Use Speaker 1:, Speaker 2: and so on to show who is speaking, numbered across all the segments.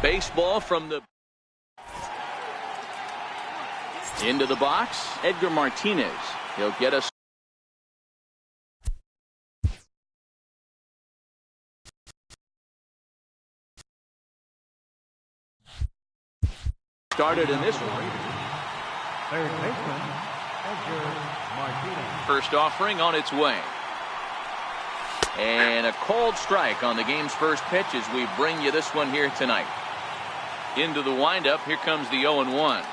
Speaker 1: baseball from the into the box. Edgar Martinez. He'll get us started in this one.
Speaker 2: Third baseman, Edgar Martinez.
Speaker 1: First offering on its way. And a cold strike on the game's first pitch as we bring you this one here tonight. Into the windup. Here comes the 0-1.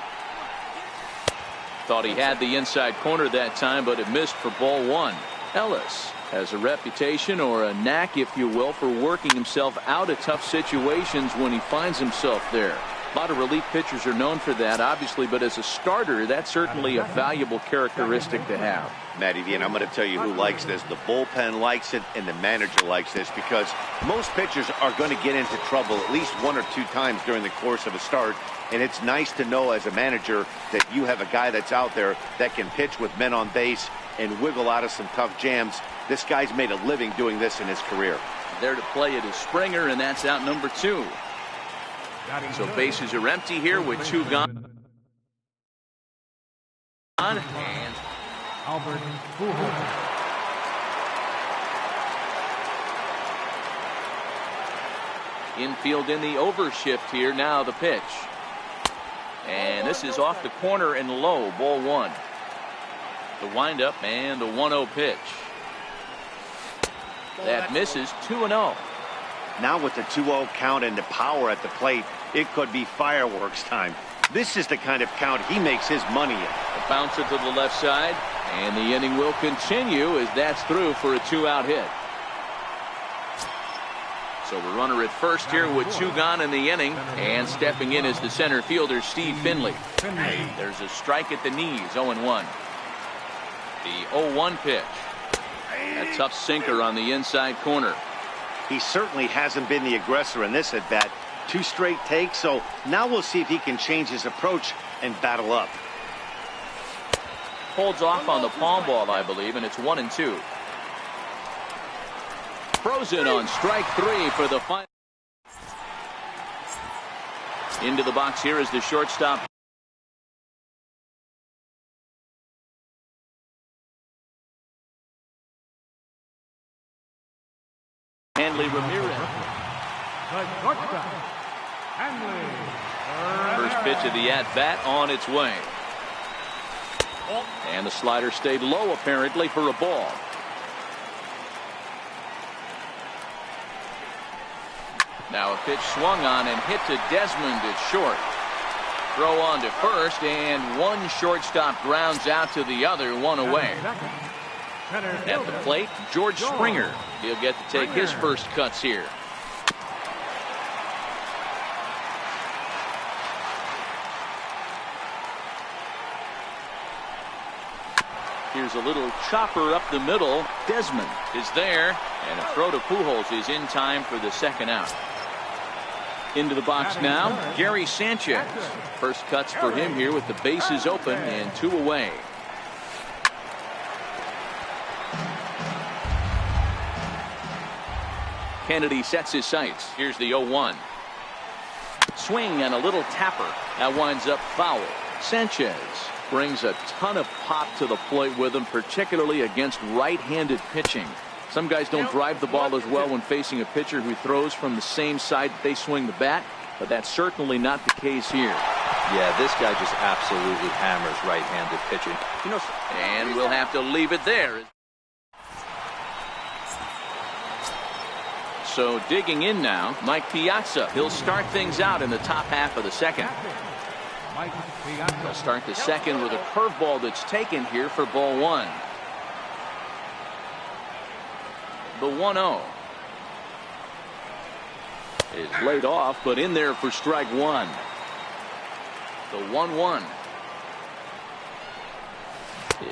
Speaker 1: Thought he had the inside corner that time, but it missed for ball one. Ellis has a reputation, or a knack if you will, for working himself out of tough situations when he finds himself there. A lot of relief pitchers are known for that, obviously, but as a starter, that's certainly a valuable characteristic to have.
Speaker 3: Matty V, and I'm going to tell you who likes this. The bullpen likes it, and the manager likes this, because most pitchers are going to get into trouble at least one or two times during the course of a start, and it's nice to know as a manager that you have a guy that's out there that can pitch with men on base and wiggle out of some tough jams. This guy's made a living doing this in his career.
Speaker 1: There to play it is Springer, and that's out number 2. So bases are empty here with 2 gone. And
Speaker 2: Albert Pujols.
Speaker 1: infield in the overshift here. Now the pitch. And this is off the corner and low. Ball 1. The windup and the 1-0 pitch. That misses. 2-0.
Speaker 3: Now with the 2-0 count and the power at the plate, it could be fireworks time. This is the kind of count he makes his money in.
Speaker 1: A bouncer to the left side, and the inning will continue as that's through for a 2-out hit. So the runner at first here with 2 gone in the inning, and stepping in is the center fielder Steve Finley. There's a strike at the knees. 0-1. The 0-1 pitch. A tough sinker on the inside corner.
Speaker 3: He certainly hasn't been the aggressor in this at bat. 2 straight takes, so now we'll see if he can change his approach and battle up.
Speaker 1: Holds off on the palm ball, I believe, and it's 1-2. Frozen on strike 3 for the final. Into the box here is the shortstop. Hanley Ramirez. First pitch of the at-bat on its way. And the slider stayed low apparently for a ball. Now a pitch swung on and hit to Desmond. It's short. Throw on to first, and one shortstop grounds out to the other, 1 away. At the plate, George Springer. He'll get to take his first cuts here. Here's a little chopper up the middle. Desmond is there, and a throw to Pujols is in time for the 2nd out. Into the box now, Gary Sanchez. First cuts for him here with the bases open and 2 away. Kennedy sets his sights. Here's the 0-1. Swing and a little tapper. That winds up foul. Sanchez brings a ton of pop to the plate with him, particularly against right-handed pitching. Some guys don't drive the ball as well when facing a pitcher who throws from the same side that they swing the bat, but that's certainly not the case here.
Speaker 4: Yeah, this guy just absolutely hammers right-handed pitching.
Speaker 1: And we'll have to leave it there. So digging in now, Mike Piazza. He'll start things out in the top half of the 2nd. He'll start the 2nd with a curveball that's taken here for ball 1. The 1-0 is laid off, but in there for strike 1. The 1-1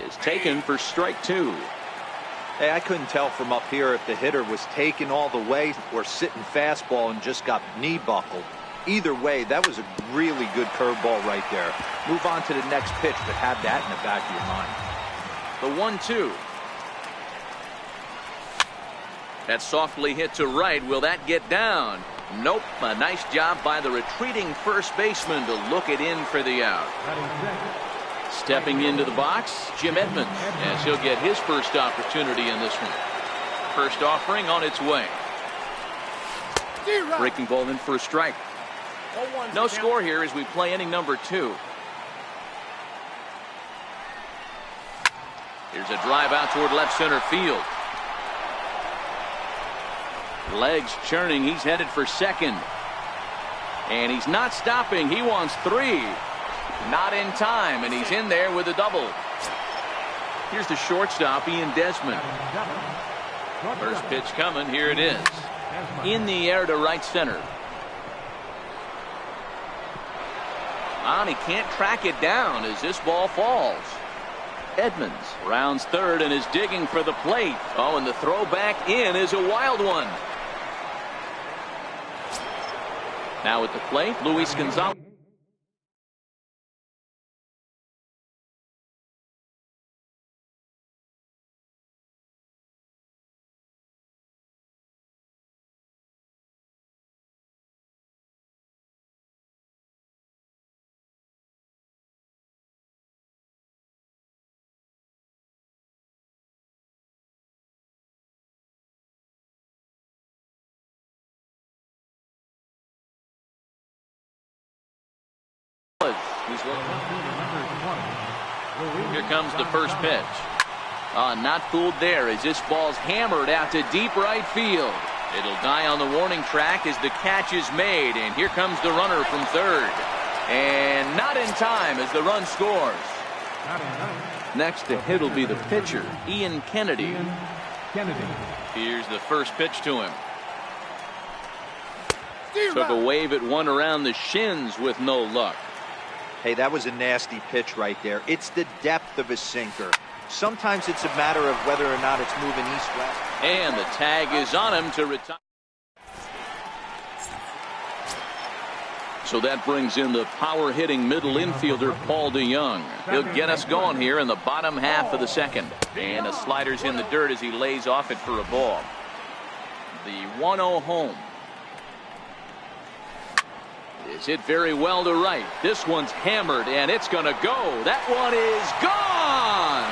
Speaker 1: is taken for strike 2.
Speaker 4: Hey, I couldn't tell from up here if the hitter was taken all the way or sitting fastball and just got knee buckled. Either way, that was a really good curveball right there. Move on to the next pitch, but have that in the back of your mind.
Speaker 1: The 1-2. That's softly hit to right. Will that get down? Nope. A nice job by the retreating first baseman to look it in for the out. Stepping into the box, Jim Edmonds, as he'll get his first opportunity in this one. First offering on its way. Breaking ball in for a strike. No score here as we play inning number 2. Here's a drive out toward left center field. Legs churning. He's headed for second. And he's not stopping. He wants 3. Not in time, and he's in there with a double. Here's the shortstop, Ian Desmond. First pitch coming. Here it is. In the air to right center. And he can't track it down as this ball falls. Edmonds rounds third and is digging for the plate. Oh, and the throw back in is a wild one. Now at the plate, Luis Gonzalez. Here comes the first pitch. Not fooled there as this ball's hammered out to deep right field. It'll die on the warning track as the catch is made, and here comes the runner from third. And not in time as the run scores. Next to hit will be the pitcher, Ian Kennedy. Here's the first pitch to him. Took a wave at one around the shins with no luck.
Speaker 4: Hey, that was a nasty pitch right there. It's the depth of a sinker. Sometimes it's a matter of whether or not it's moving east-west.
Speaker 1: And the tag is on him to retire. So that brings in the power-hitting middle infielder, Paul DeJong. He'll get us going here in the bottom half of the second. And the slider's in the dirt as he lays off it for a ball. The 1-0 home. Is hit very well to right. This one's hammered, and it's going to go. That one is gone.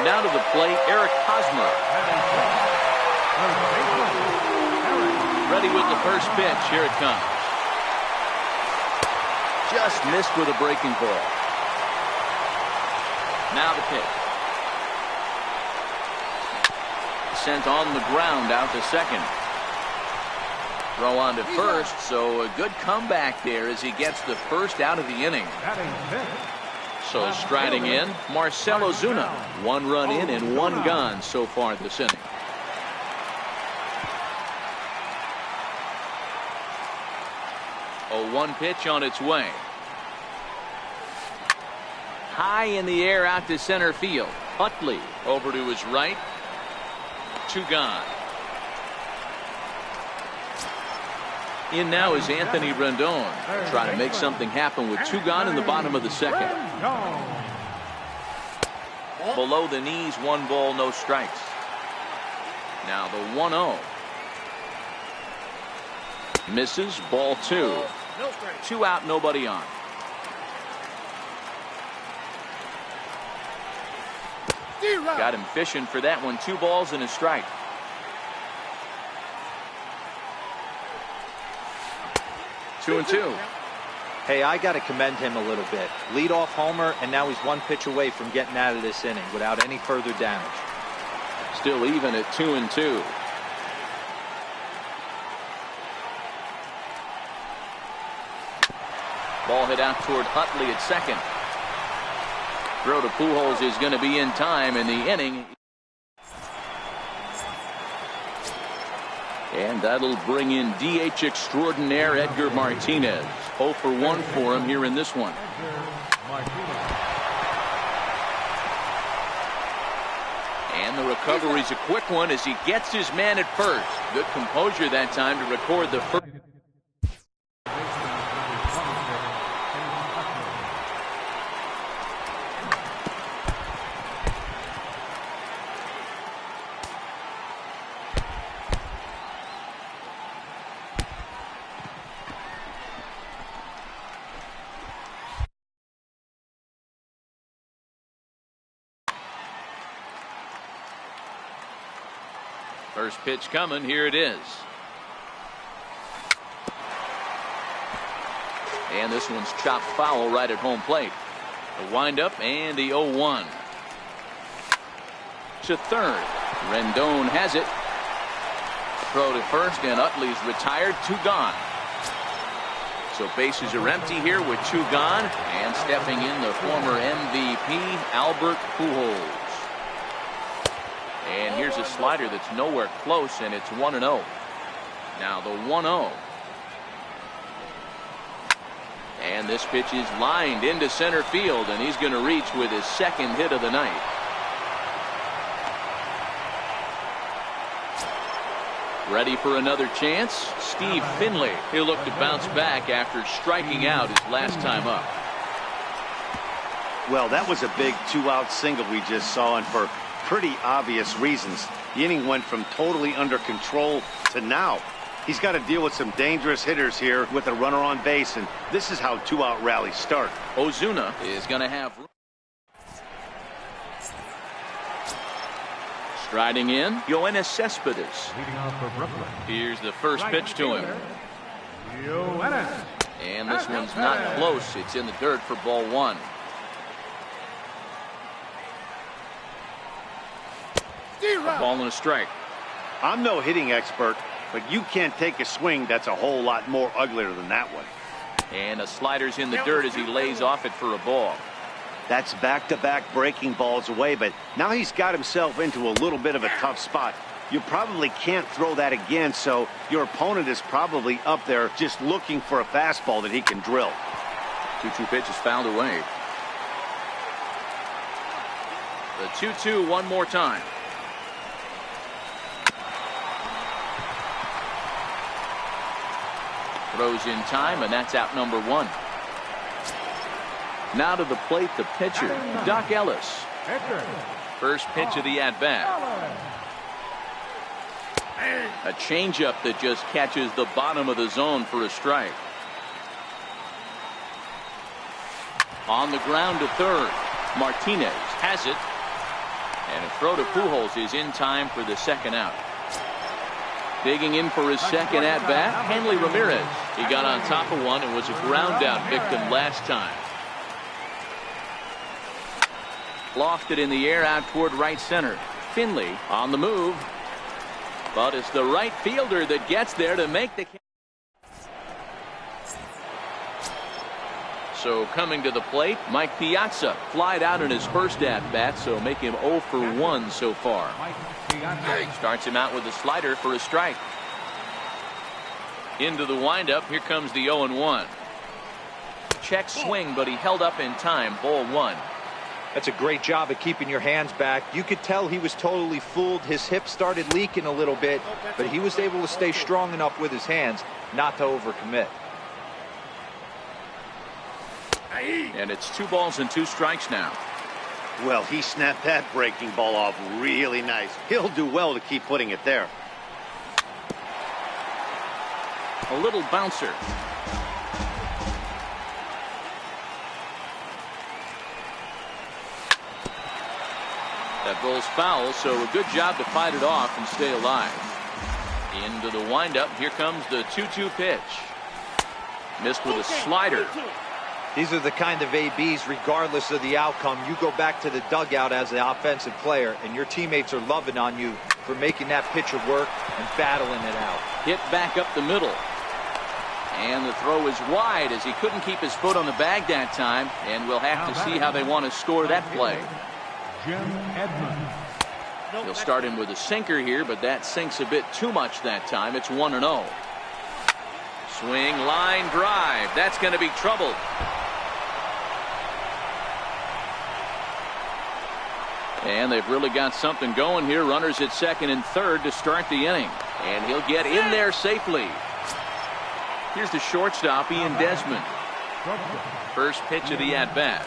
Speaker 1: Now to the plate, Eric Hosmer. Ready with the first pitch. Here it comes. Just missed with a breaking ball. Now the pitch. Sent on the ground out to second. Throw on to first, so a good comeback there as he gets the first out of the inning. So striding in, Marcell Ozuna. 1 run in and 1 gone so far this inning. A 1 pitch on its way. High in the air out to center field. Utley over to his right. 2 gone. In now is Anthony Rendon. Trying to make something happen with 2 gone in the bottom of the second. Below the knees, 1 ball, no strikes. Now the 1-0. Misses, ball 2. 2 out, nobody on. Got him fishing for that one. 2 balls and a strike. 2-2.
Speaker 4: Hey, I got to commend him a little bit. Leadoff homer, and now he's 1 pitch away from getting out of this inning without any further damage.
Speaker 1: Still even at 2-2. Ball hit out toward Utley at second. Throw to Pujols is going to be in time in the inning. And that'll bring in DH extraordinaire Edgar Martinez. 0 for 1 for him here in this one. And the recovery's a quick one as he gets his man at first. Good composure that time to record the first. First pitch coming. Here it is. And this one's chopped foul right at home plate. The windup and the 0-1. To third. Rendon has it. Throw to first, and Utley's retired. 2 gone. So bases are empty here with 2 gone. And stepping in, the former MVP, Albert Pujols. And here's a slider that's nowhere close, and it's 1-0. Now the 1-0. And this pitch is lined into center field, and he's going to reach with his second hit of the night. Ready for another chance? Steve Finley. He'll look to bounce back after striking out his last time up.
Speaker 3: Well, that was a big 2-out single we just saw, and for pretty obvious reasons. The inning went from totally under control to now. He's got to deal with some dangerous hitters here with a runner on base, and this is how 2-out rallies start.
Speaker 1: Ozuna is going to have. Striding in, Yoenis Cespedes.
Speaker 2: Leading off for Brooklyn.
Speaker 1: Here's the first pitch to him.
Speaker 2: Yoenis.
Speaker 1: And this one's not close. It's in the dirt for ball 1. A ball and a strike.
Speaker 3: I'm no hitting expert, but you can't take a swing that's a whole lot more uglier than that one.
Speaker 1: And a slider's in the dirt as he lays off it for a ball.
Speaker 3: That's back-to-back breaking balls away, but now he's got himself into a little bit of a tough spot. You probably can't throw that again, so your opponent is probably up there just looking for a fastball that he can drill.
Speaker 1: 2-2 pitch is fouled away. The 2-2 one more time. Throws in time, and that's out number 1. Now to the plate, the pitcher, Doc Ellis. First pitch of the at-bat. A changeup that just catches the bottom of the zone for a strike. On the ground to third. Martinez has it. And a throw to Pujols is in time for the second out. Digging in for his second at-bat, Hanley Ramirez. He got on top of one and was a ground-out victim last time. Lofted in the air out toward right center. Finley on the move. But it's the right fielder that gets there to make the catch. So coming to the plate, Mike Piazza flied out in his first at-bat, so make him 0 for 1 so far. Starts him out with a slider for a strike. Into the windup, here comes the 0-1. Check swing, but he held up in time, ball 1.
Speaker 4: That's a great job of keeping your hands back. You could tell he was totally fooled. His hip started leaking a little bit, but he was able to stay strong enough with his hands not to overcommit.
Speaker 1: And it's 2 balls and 2 strikes now.
Speaker 3: Well, he snapped that breaking ball off really nice. He'll do well to keep putting it there.
Speaker 1: A little bouncer. That ball's foul, so a good job to fight it off and stay alive. Into the windup, here comes the 2-2 pitch. Missed with a slider.
Speaker 4: These are the kind of ABs, regardless of the outcome. You go back to the dugout as the offensive player, and your teammates are loving on you for making that pitcher work and battling it out.
Speaker 1: Hit back up the middle. And the throw is wide as he couldn't keep his foot on the bag that time, and we'll have to see how they want to score that play.
Speaker 2: Jim Edmonds.
Speaker 1: He'll start him with a sinker here, but that sinks a bit too much that time. It's 1-0. Swing, line drive. That's going to be trouble. And they've really got something going here. Runners at second and third to start the inning. And he'll get in there safely. Here's the shortstop, Ian Desmond. First pitch of the at-bat.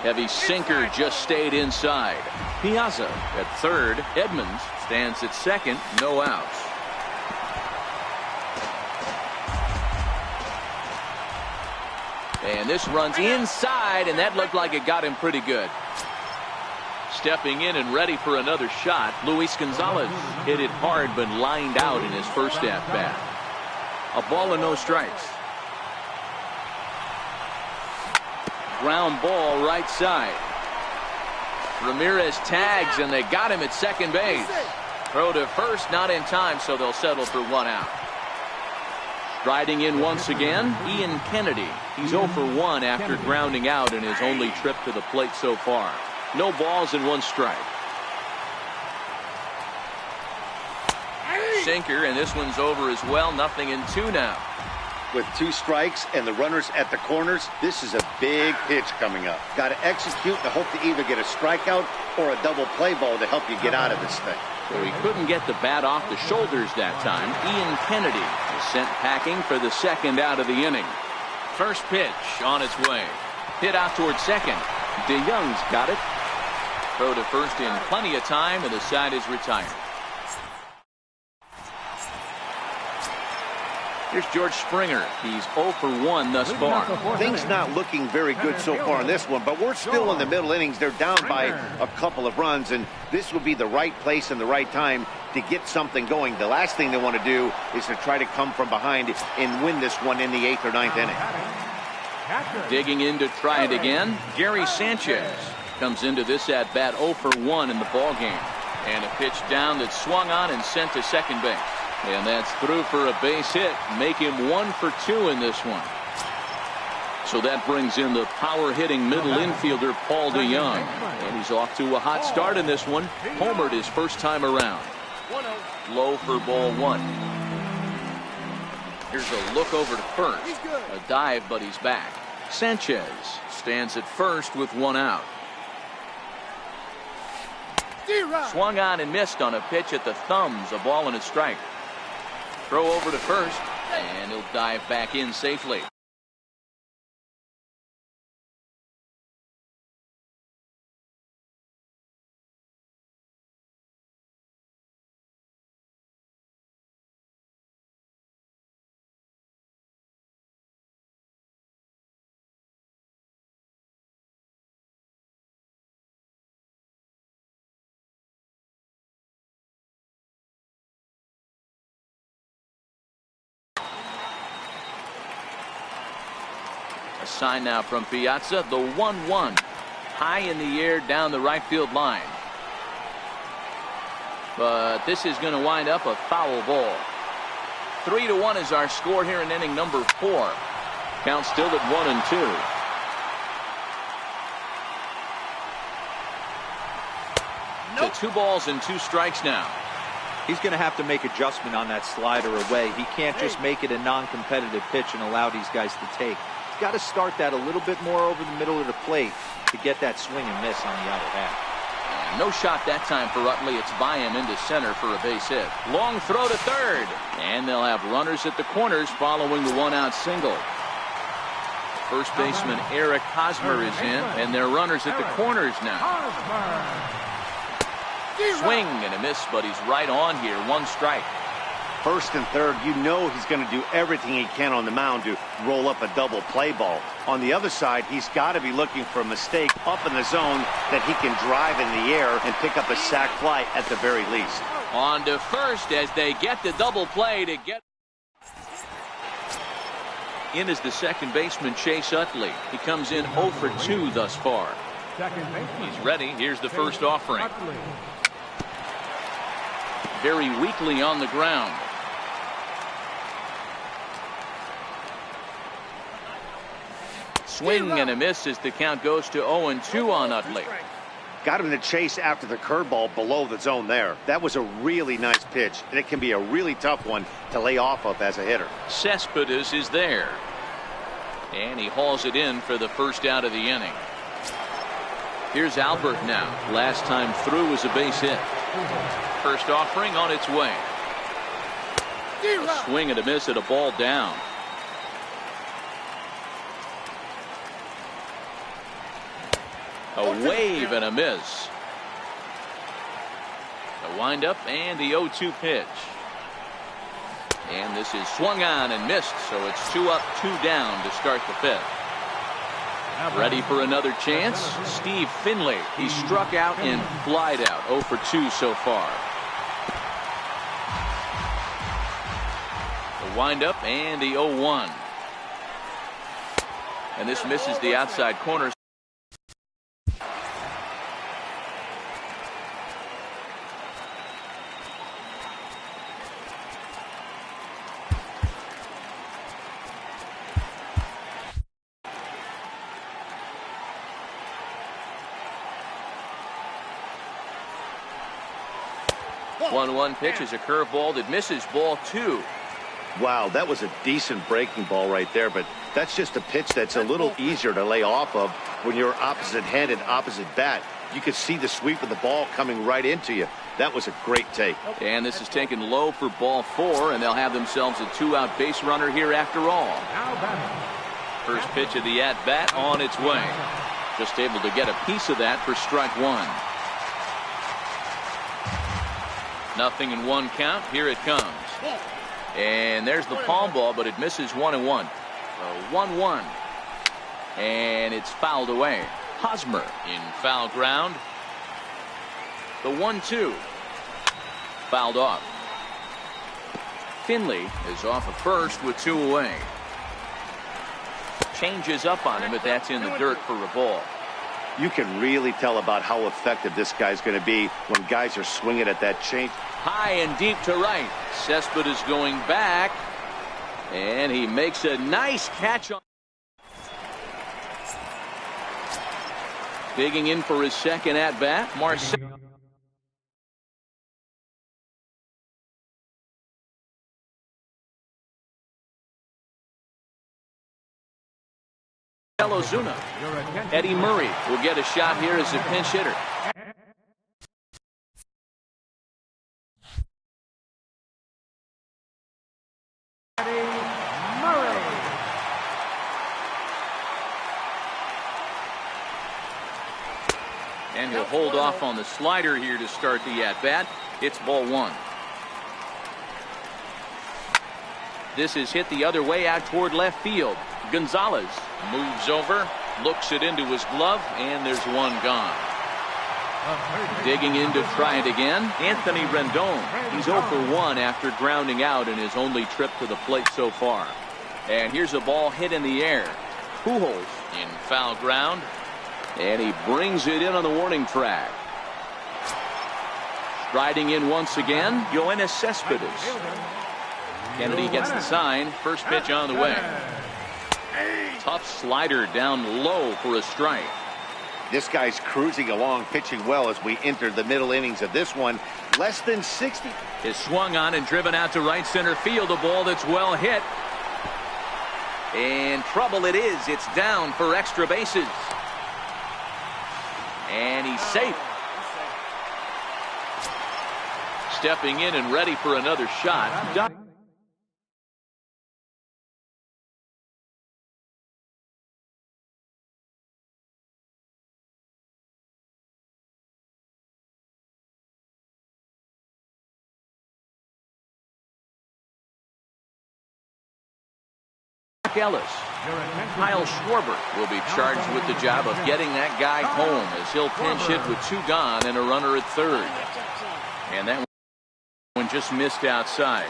Speaker 1: Heavy sinker just stayed inside. Piazza at third. Edmonds stands at second. No outs. And this runs inside, and that looked like it got him pretty good. stepping in and ready for another shot. Luis Gonzalez hit it hard but lined out in his first at-bat. A ball and no strikes. Ground ball right side. Ramirez tags and they got him at second base. Throw to first, not in time, so they'll settle for one out. Riding in once again, Ian Kennedy. He's 0 for 1 after grounding out in his only trip to the plate so far. No balls and 1 strike. Sinker, and this one's over as well. 0-2 now.
Speaker 3: With 2 strikes and the runners at the corners, this is a big pitch coming up. Got to execute and hope to either get a strikeout or a double play ball to help you get out of this thing.
Speaker 1: So he couldn't get the bat off the shoulders that time. Ian Kennedy is sent packing for the second out of the inning. First pitch on its way. Hit out towards second. DeYoung's got it. Throw to first in plenty of time, and the side is retired. Here's George Springer. He's 0 for 1 thus far.
Speaker 3: Things not looking very good so far in this one, but we're still in the middle innings. They're down by a couple of runs, and this would be the right place and the right time to get something going. The last thing they want to do is to try to come from behind and win this one in the 8th or 9th inning.
Speaker 1: Digging in to try it again, Gary Sanchez comes into this at-bat 0 for 1 in the ballgame. And a pitch down that's swung on and sent to second base. And that's through for a base hit. Make him 1 for 2 in this one. So that brings in the power-hitting middle infielder Paul DeYoung. And he's off to a hot start in this one. Homered his first time around. Low for ball 1. Here's a look over to first. A dive, but he's back. Sanchez stands at first with 1 out. Swung on and missed on a pitch at the thumbs. A ball and a strike. Throw over to first, and he'll dive back in safely. A sign now from Piazza, the 1-1. High in the air down the right field line. But this is going to wind up a foul ball. 3-1 is our score here in inning number 4. Count still at 1-2. To 2 balls and 2 strikes now.
Speaker 4: He's going to have to make adjustment on that slider away. He can't just make it a non-competitive pitch and allow these guys to take. He's got to start that a little bit more over the middle of the plate to get that swing and miss on the outer half.
Speaker 1: No shot that time for Utley. It's by him into center for a base hit. Long throw to third. And they'll have runners at the corners following the 1-out single. First baseman Eric Hosmer is in, and they're runners at the corners now. Swing and a miss, but he's right on here. 1 strike.
Speaker 3: First and third, you know he's going to do everything he can on the mound to roll up a double play ball. On the other side, he's got to be looking for a mistake up in the zone that he can drive in the air and pick up a sac fly at the very least.
Speaker 1: On to first as they get the double play to get. In is the second baseman Chase Utley. He comes in 0 for 2 thus far. He's ready. Here's the first offering. Very weakly on the ground. Swing and a miss as the count goes to 0-2 on Utley.
Speaker 3: Got him to chase after the curveball below the zone there. That was a really nice pitch, and it can be a really tough one to lay off of as a hitter.
Speaker 1: Cespedes is there. And he hauls it in for the first out of the inning. Here's Albert now. Last time through was a base hit. First offering on its way. A swing and a miss at a ball down. A wave and a miss. The windup and the 0-2 pitch. And this is swung on and missed, so it's 2 up, 2 down to start the 5th. Ready for another chance? Steve Finley. He struck out and flied out. 0 for 2 so far. The windup and the 0-1. And this misses the outside corner. One pitch is a curveball that misses. Ball 2.
Speaker 3: Wow, that was a decent breaking ball right there, but that's just a pitch that's a little easier to lay off of when you're opposite handed, opposite bat. You could see the sweep of the ball coming right into you. That was a great take.
Speaker 1: And this is taken low for ball 4, and they'll have themselves a 2-out base runner here after all. First pitch of the at-bat on its way. Just able to get a piece of that for strike 1. 0-1 count. Here it comes. And there's the palm ball, but it misses 1-1. 1-1. And it's fouled away. Hosmer in foul ground. The 1-2. Fouled off. Finley is off of first with 2 away. Changes up on him, but that's in the dirt for a ball.
Speaker 3: You can really tell about how effective this guy's going to be when guys are swinging at that change.
Speaker 1: High and deep to right. Cespedes going back. And he makes a nice catch on. Digging in for his second at-bat. Marcelo Zuna. Eddie Murray will get a shot here as a pinch hitter. And he'll hold off on the slider here to start the at-bat. It's ball 1. This is hit the other way out toward left field. Gonzalez moves over, looks it into his glove, and there's one gone. Digging in to try it again, Anthony Rendon. He's 0 for 1 after grounding out in his only trip to the plate so far. And here's a ball hit in the air. Pujols in foul ground. And he brings it in on the warning track. Striding in once again, Yoenis Cespedes. Kennedy gets the sign. First pitch on the way. Tough slider down low for a strike.
Speaker 3: This guy's cruising along, pitching well as we enter the middle innings of this one. Less than 60.
Speaker 1: Is swung on and driven out to right center field. A ball that's well hit. And trouble it is. It's down for extra bases. And he's safe. Stepping in and ready for another shot. Ellis. Kyle Schwarber will be charged with the job of getting that guy home as he'll pinch hit with 2 gone and a runner at third. And that one just missed outside.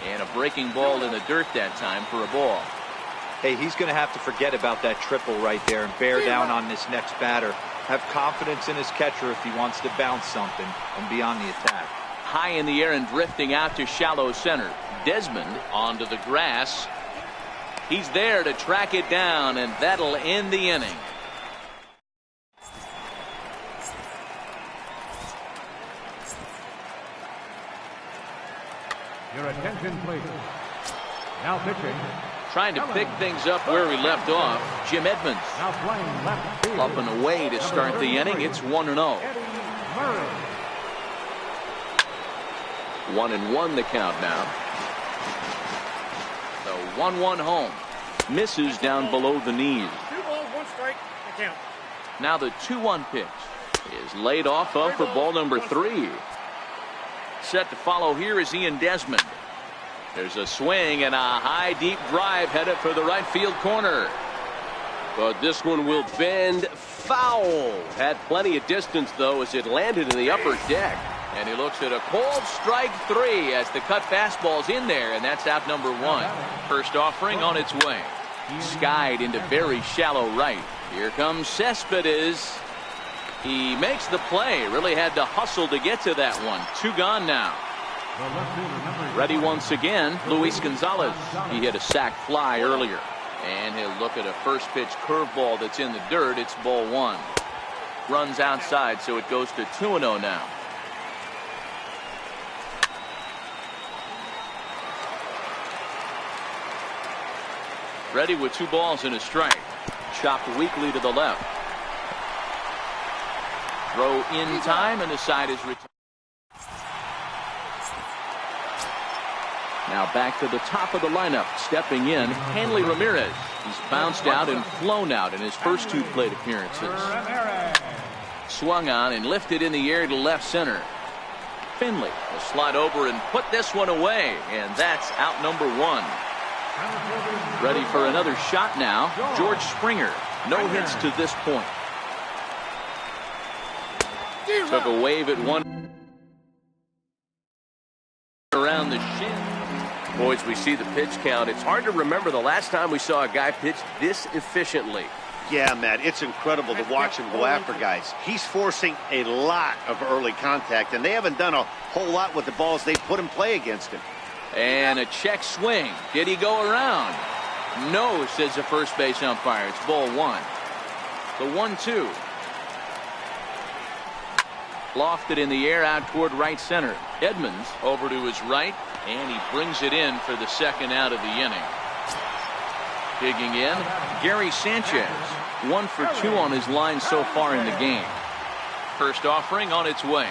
Speaker 1: And a breaking ball in the dirt that time for a ball.
Speaker 4: Hey, he's going to have to forget about that triple right there and bear down on this next batter. Have confidence in his catcher if he wants to bounce something and be on the attack.
Speaker 1: High in the air and drifting out to shallow center. Desmond onto the grass. He's there to track it down, and that'll end the inning.
Speaker 2: Your attention, please. Now pitching.
Speaker 1: Trying to pick things up where we left off. Jim Edmonds.
Speaker 2: Now playing left field.
Speaker 1: Up and away to start the inning. It's 1-0.
Speaker 2: Eddie Murray.
Speaker 1: 1-1 the count now. The 1-1 home. Misses down below the knees.
Speaker 5: 2 balls, 1 strike. The count.
Speaker 1: Now the 2-1 pitch is laid off for ball number 3. Set to follow here is Ian Desmond. There's a swing and a high deep drive headed for the right field corner.
Speaker 6: But this one will bend foul. Had plenty of distance, though, as it landed in the upper deck.
Speaker 1: And he looks at a cold strike 3 as the cut fastball's in there, and that's out number 1. First offering on its way. Skied into very shallow right. Here comes Cespedes. He makes the play. Really had to hustle to get to that one. 2 gone now. Ready once again, Luis Gonzalez. He hit a sac fly earlier. And he'll look at a first pitch curveball that's in the dirt. It's ball 1. Runs outside, so it goes to 2-0 now. Ready with 2 balls and a strike. Chopped weakly to the left. Throw in time, and the side is returned. Now back to the top of the lineup. Stepping in, Hanley Ramirez. He's bounced out and flown out in his first 2 plate appearances. Swung on and lifted in the air to left center. Finley will slide over and put this one away, and that's out number 1. Ready for another shot now, George Springer. No hits to this point. Took a wave at 1 around the shin.
Speaker 6: Boys, we see the pitch count. It's hard to remember the last time we saw a guy pitch this efficiently.
Speaker 3: Yeah, Matt, it's incredible to watch him go after guys. He's forcing a lot of early contact, and they haven't done a whole lot with the balls they put in play against him.
Speaker 1: And a check swing. Did he go around? No, says the first base umpire. It's ball 1. The 1-2. Lofted in the air out toward right center. Edmonds over to his right, and he brings it in for the second out of the inning. Digging in, Gary Sanchez. 1 for 2 on his line so far in the game. First offering on its way.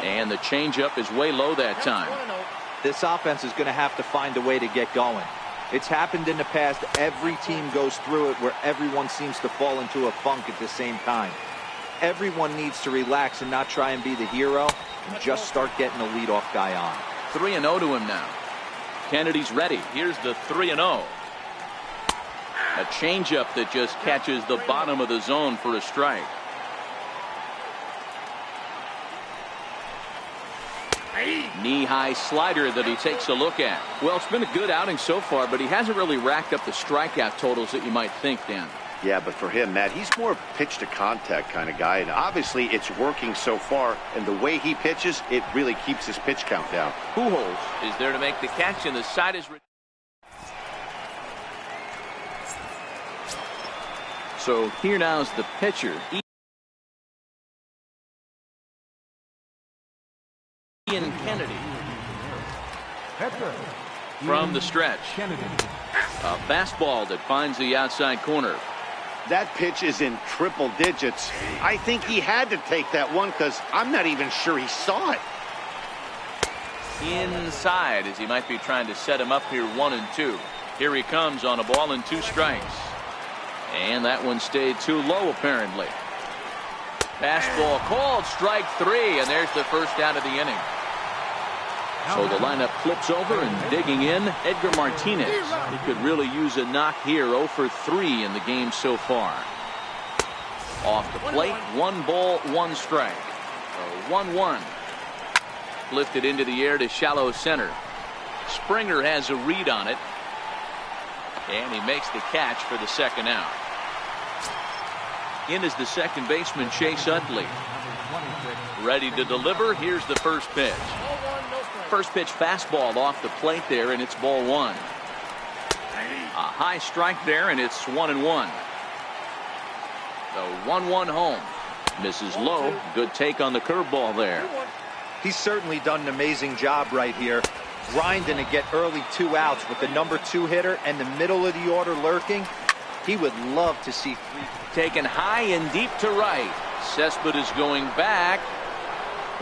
Speaker 1: And the changeup is way low that time.
Speaker 4: This offense is going to have to find a way to get going. It's happened in the past. Every team goes through it where everyone seems to fall into a funk at the same time. Everyone needs to relax and not try and be the hero and just start getting the leadoff guy on.
Speaker 1: 3-0 to him now. Kennedy's ready. Here's the 3-0. A changeup that just catches the bottom of the zone for a strike. Knee-high slider that he takes a look at. Well, it's been a good outing so far, but he hasn't really racked up the strikeout totals that you might think, Dan.
Speaker 3: Yeah, but for him, Matt, he's more pitch-to-contact kind of guy, and obviously it's working so far, and the way he pitches, it really keeps his pitch count down.
Speaker 1: Pujols is there to make the catch, and the side is... So here now is the pitcher, Ian Kennedy. From the stretch. A fastball that finds the outside corner.
Speaker 3: That pitch is in triple digits. I think he had to take that one because I'm not even sure he saw it.
Speaker 1: Inside as he might be trying to set him up here 1-2. Here he comes on a ball and 2 strikes. And that one stayed too low apparently. Fastball called, strike 3, and there's the first out of the inning. So the lineup flips over and digging in, Edgar Martinez. He could really use a knock here. 0 for 3 in the game so far. Off the plate, 1 ball, 1 strike. 1-1. Lifted into the air to shallow center. Springer has a read on it. And he makes the catch for the second out. In is the second baseman, Chase Utley. Ready to deliver. Here's the first pitch. First pitch fastball off the plate there, and it's ball 1. A high strike there, and it's 1-1. The 1-1 home. Misses low. Good take on the curveball there.
Speaker 4: He's certainly done an amazing job right here, grinding to get early 2 outs with the number 2 hitter and the middle of the order lurking. He would love to see 3.
Speaker 1: Taken high and deep to right. Cespedes going back.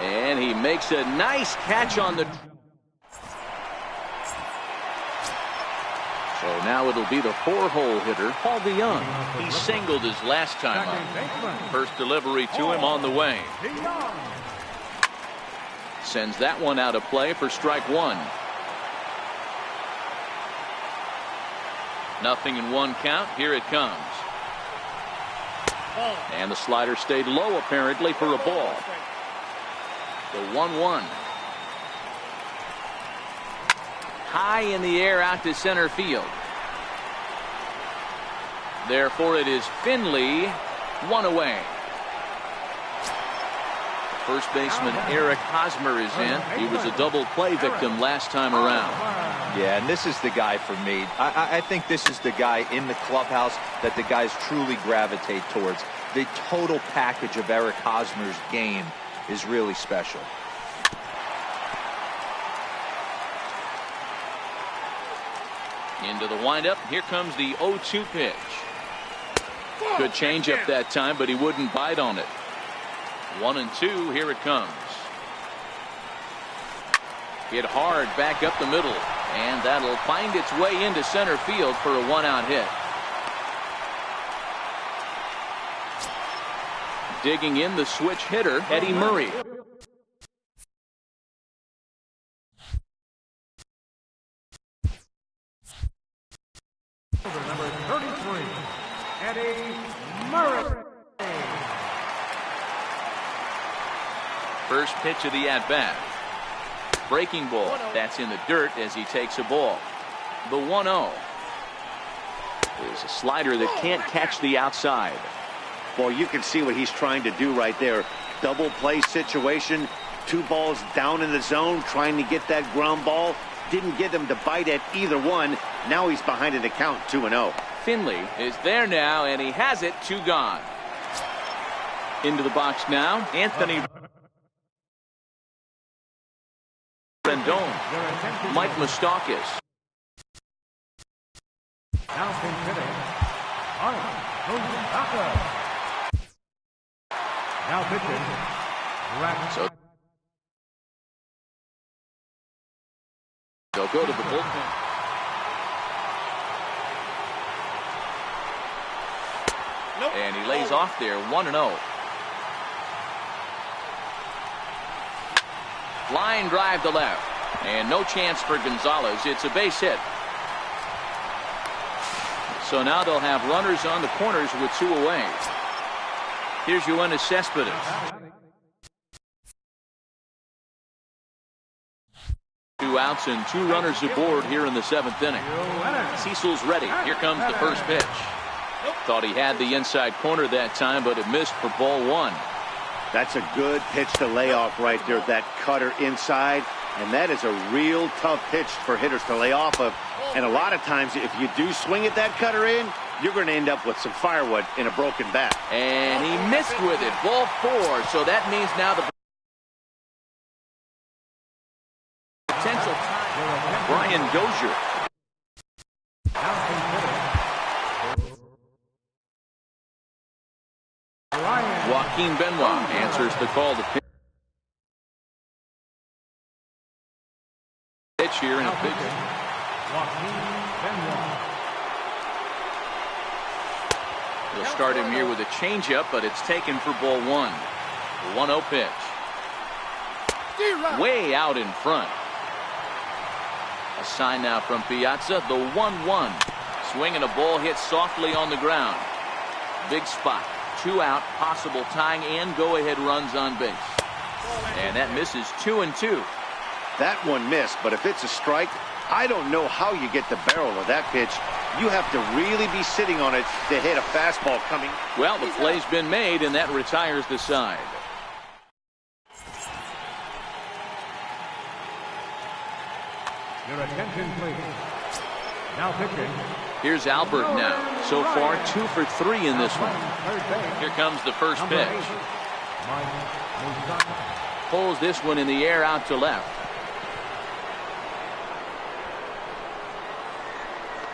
Speaker 1: And he makes a nice catch on the... So now it'll be the 4-hole hitter, Paul DeYoung. He singled his last time up. First delivery to him on the way. Sends that one out of play for strike one. 0-1 count. Here it comes. And the slider stayed low apparently for a ball. The 1-1. High in the air out to center field. Therefore it is Finley, one away. First baseman Eric Hosmer is in. He was a double play victim last time around.
Speaker 4: Yeah, and this is the guy for me. I think this is the guy in the clubhouse that the guys truly gravitate towards. The total package of Eric Hosmer's game is really special.
Speaker 1: Into the windup. Here comes the 0-2 pitch. Good changeup that time, but he wouldn't bite on it. 1-2. Here it comes. Hit hard back up the middle, and that'll find its way into center field for a one-out hit. Digging in the switch hitter, Eddie Murray.
Speaker 2: Number 33, Eddie Murray.
Speaker 1: First pitch of the at-bat. Breaking ball. That's in the dirt as he takes a ball. The 1-0 is a slider that can't catch the outside.
Speaker 3: Well, you can see what he's trying to do right there. Double play situation. 2 balls down in the zone, trying to get that ground ball. Didn't get him to bite at either one. Now he's behind in the count, 2-0.
Speaker 1: Finley is there now, and he has it. 2 gone. Into the box now, Anthony Rendon. Mike Moustakas.
Speaker 2: Now considering Art Moustakas. Now pitching.
Speaker 1: So they'll go to the bullpen.
Speaker 5: Nope.
Speaker 1: And he lays off there, 1-0. Line drive to left. And no chance for Gonzalez. It's a base hit. So now they'll have runners on the corners with 2 away. Here's Yoenis Cespedes. Two outs and 2 runners aboard here in the 7th inning. Cecil's ready. Here comes the first pitch. Thought he had the inside corner that time, but it missed for ball 1.
Speaker 3: That's a good pitch to lay off right there. That cutter inside. And that is a real tough pitch for hitters to lay off of. And a lot of times, if you do swing at that cutter in, you're going to end up with some firewood in a broken bat.
Speaker 1: And he missed with it. Ball 4. So that means now the potential Brian Dozier. Joaquin Benoit answers the call to pitch here in a big. They'll start him here with a changeup, but it's taken for ball 1. The 1-0 pitch. Way out in front. A sign now from Piazza. The 1-1. Swing and a ball hit softly on the ground. Big spot. 2 out, possible tying and go-ahead runs on base. And that misses 2-2.
Speaker 3: That one missed, but if it's a strike, I don't know how you get the barrel of that pitch. You have to really be sitting on it to hit a fastball coming.
Speaker 1: Well, the play's been made, and that retires the side.
Speaker 2: Your attention, please. Now pitching.
Speaker 1: Here's Albert now. So far, 2 for 3 in this one. Here comes the first pitch. Pulls this one in the air out to left.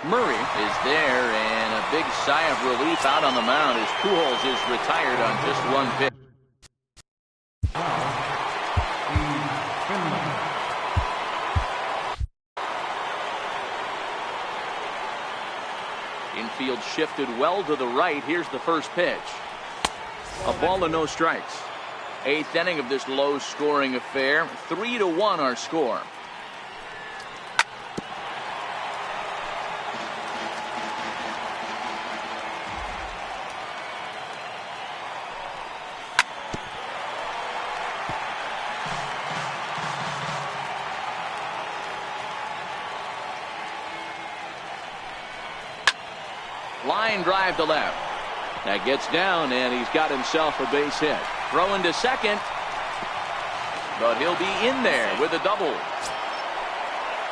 Speaker 1: Murray is there, and a big sigh of relief out on the mound as Pujols is retired on just 1 pitch. Infield shifted well to the right. Here's the first pitch. A ball and no strikes. Eighth inning of this low-scoring affair. 3-1 our score. Line drive to left. That gets down, and he's got himself a base hit. Throwing to second. But he'll be in there with a double.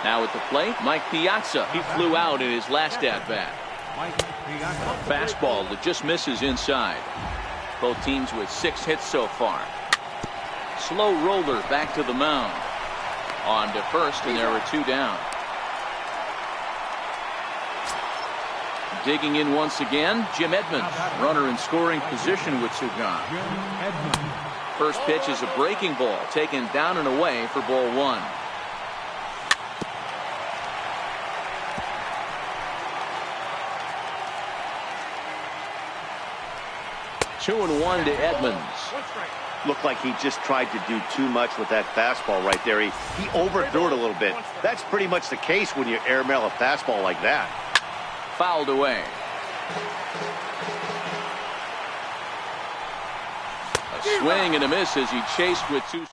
Speaker 1: Now at the plate, Mike Piazza. He flew out in his last at-bat. Fastball that just misses inside. Both teams with 6 hits so far. Slow roller back to the mound. On to first, and there are 2 down. Digging in once again, Jim Edmonds, runner in scoring position with 2 gone. First pitch is a breaking ball, taken down and away for ball 1. Two and 1 to Edmonds.
Speaker 3: Looked like he just tried to do too much with that fastball right there. He overthrew it a little bit. That's pretty much the case when you airmail a fastball like that.
Speaker 1: Fouled away. A swing and a miss as he chased with 2.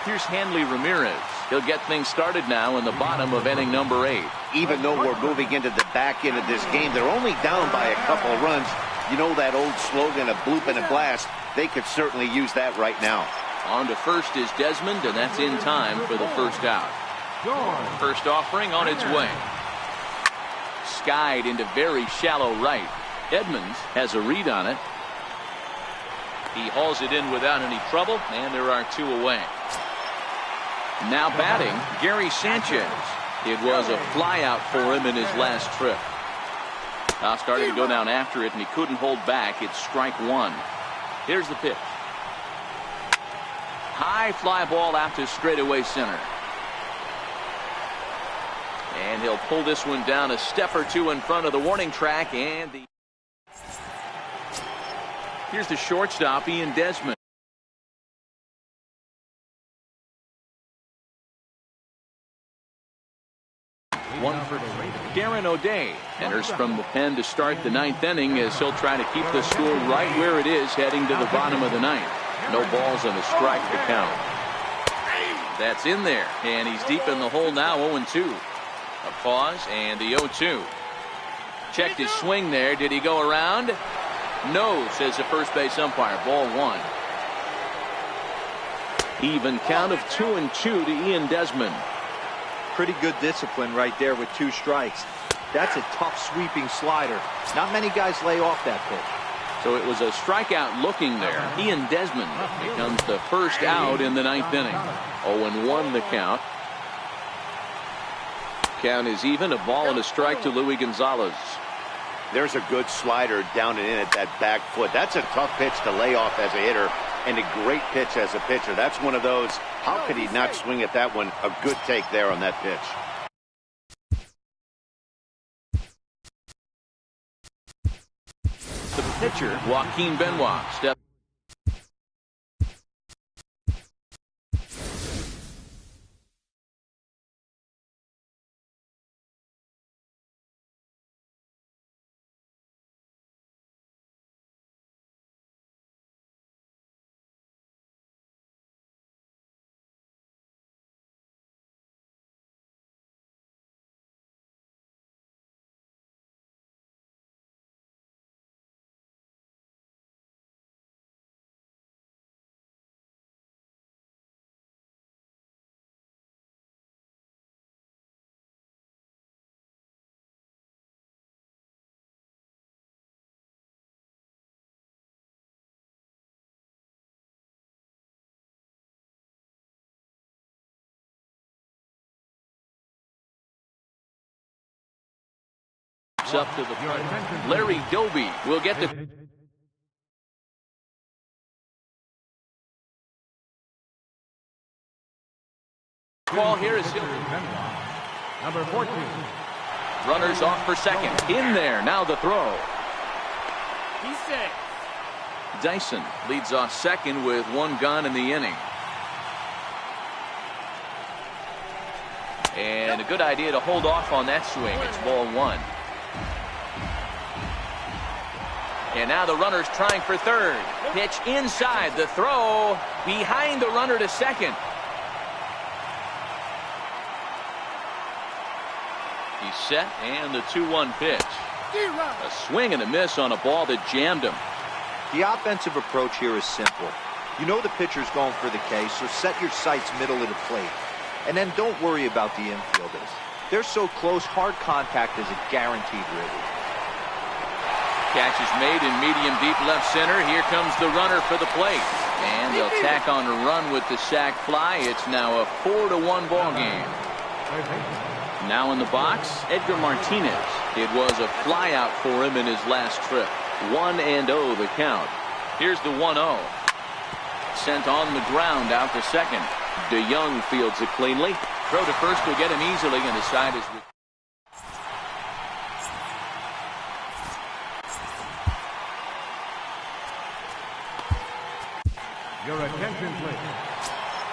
Speaker 1: Here's Hanley Ramirez. He'll get things started now in the bottom of inning number 8.
Speaker 3: Even though we're moving into the back end of this game, they're only down by a couple of runs. You know that old slogan, a bloop and a blast. They could certainly use that right now.
Speaker 1: On to first is Desmond, and that's in time for the first out. First offering on its way. Skied into very shallow right. Edmonds has a read on it. He hauls it in without any trouble, and there are 2 away. Now batting, Gary Sanchez. It was a flyout for him in his last trip. Now starting to go down after it, and he couldn't hold back. It's strike 1. Here's the pitch. High fly ball out to straightaway center. And he'll pull this one down a step or 2 in front of the warning track. And here's the shortstop, Ian Desmond. One for Darren O'Day enters from the pen to start the 9th inning as he'll try to keep the score right where it is heading to the bottom of the 9th. No balls and a strike to count. That's in there, and he's deep in the hole now. 0-2. A pause and the 0-2. Checked his swing there. Did he go around? No, says the first base umpire. Ball 1. Even count of 2-2 to Ian Desmond.
Speaker 4: Pretty good discipline right there with 2 strikes. That's a tough sweeping slider. Not many guys lay off that pitch.
Speaker 1: So it was a strikeout looking there. Ian Desmond becomes the first out in the 9th inning. 0-1 the count. Count is even. A ball and a strike to Luis Gonzalez.
Speaker 3: There's a good slider down and in at that back foot. That's a tough pitch to lay off as a hitter, and a great pitch as a pitcher. That's one of those, how could he not swing at that one? A good take there on that pitch.
Speaker 1: The pitcher, Joaquin Benoit, step. Up to the plate. Larry Doby will get the ball. Here is
Speaker 2: Number 14.
Speaker 1: Runners off for second. In there. Now the throw.
Speaker 5: He's set.
Speaker 1: Dyson leads off second with 1 gone in the inning. And a good idea to hold off on that swing. It's ball 1. And now the runner's trying for third. Pitch inside. The throw behind the runner to second. He's set, and the 2-1 pitch. A swing and a miss on a ball that jammed him.
Speaker 4: The offensive approach here is simple. You know the pitcher's going for the K, so set your sights middle of the plate. And then don't worry about the infielders. They're so close, hard contact is a guaranteed ribby.
Speaker 1: Catch is made in medium deep left center. Here comes the runner for the plate. And they'll tack on a run with the sac fly. It's now a 4-1 ball game. Now in the box, Edgar Martinez. It was a fly out for him in his last trip. 1-0 the count. Here's the 1-0. Sent on the ground out to second. DeYoung fields it cleanly. Throw to first will get him easily, and the side is...
Speaker 2: Your attention, please.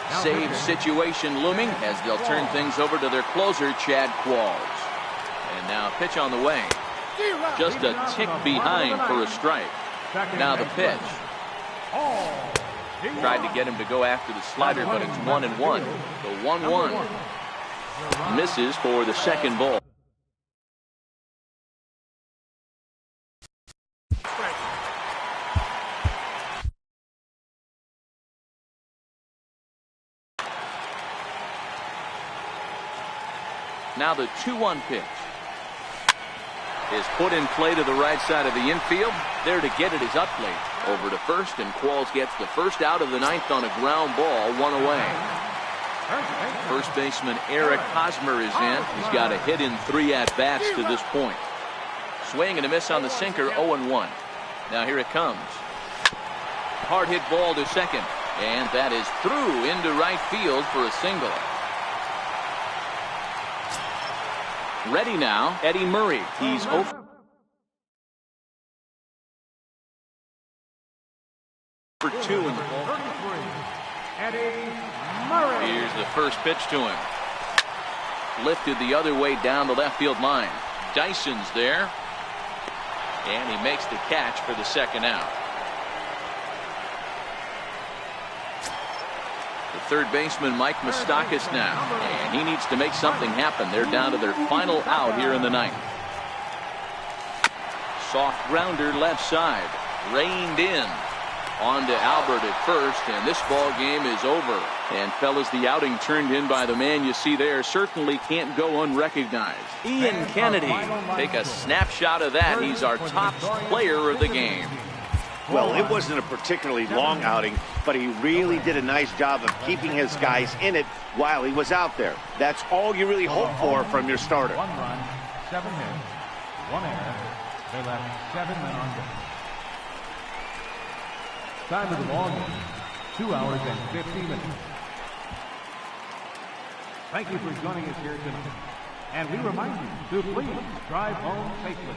Speaker 2: Now
Speaker 1: Save
Speaker 2: pitching.
Speaker 1: situation looming as they'll turn things over to their closer, Chad Qualls. And now a pitch on the way. Just a tick behind for a strike. Now the pitch. Tried to get him to go after the slider, but it's 1-1. The 1-1 misses for the second ball. Now the 2-1 pitch is put in play to the right side of the infield. There to get it is Utley. Over to first, and Qualls gets the first out of the ninth on a ground ball, 1 away. First baseman Eric Hosmer is in. He's got a hit in 3 at-bats to this point. Swing and a miss on the sinker, 0-1. Now here it comes. Hard hit ball to second, and that is through into right field for a single. Ready now, Eddie Murray. He's over. For 2 in the ball.
Speaker 2: Eddie Murray.
Speaker 1: Here's the first pitch to him. Lifted the other way down the left field line. Dyson's there. And he makes the catch for the second out. The third baseman, Mike Moustakas now. And he needs to make something happen. They're down to their final out here in the ninth. Soft grounder left side. Reined in. On to Albert at first, and this ball game is over. And fellas, the outing turned in by the man you see there certainly can't go unrecognized. Ian Kennedy. Take a snapshot of that. He's our top player of the game.
Speaker 3: Well, it wasn't a particularly long outing, but he really did a nice job of keeping his guys in it while he was out there. That's all you really hope for from your starter.
Speaker 2: 1 run, 7 hits, 1 error. They left 7 men on base. Time of the ball game, 2 hours and 15 minutes. Thank you for joining us here tonight. And we remind you to please drive home safely.